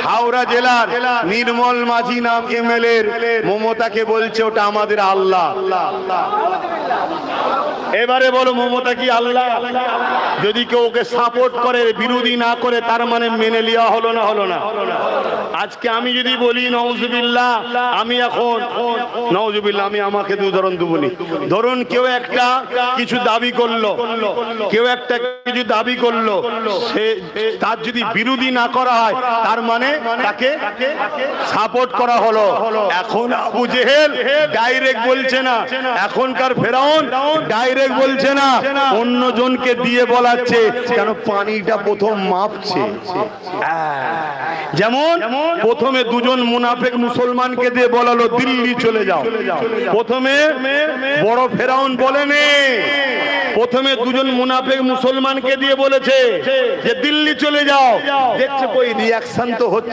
হাওড়া জেলার নির্মল মাঝি নাম এমএলএ মমতাকে বলছে ওটা আমাদের আল্লাহ। এবারে বলো মমতা কি আল্লাহ? যদি কেউ ওকে সাপোর্ট করে, বিরোধী না করে, তার মানে মেনে নেওয়া হলো না? হলো না। আজকে আমি যদি বলি নাউজুবিল্লাহ, আমি এখন নাউজুবিল্লাহ, আমি আমাকে উদাহরণ দেবনি। ধরুন কেউ একটা কিছু দাবি করলো, কেউ একটা কিছু দাবি করলো, সে তার যদি বিরোধী না করা হয় তার মানে তাকে সাপোর্ট করা হলো। এখন আবু জেহেল ডাইরেক্ট বলছে না, এখনকার ফেরাউন ডাইরেক্ট বলছে না, অন্য জনকে দিয়ে বলাচ্ছে, কেন পানিটা প্রথম মাপছে। যেমন প্রথমে দুজন মুনাফিক মুসলমানকে দিয়ে বলালো দিল্লি চলে যাও। প্রথমে বড় ফেরাউন বলেনি, প্রথমে দুজন মুনাফিক মুসলমানকে দিয়ে বলেছে যে দিল্লি চলে যাও। দেখছে কই রিয়াকশন তো হচ্ছে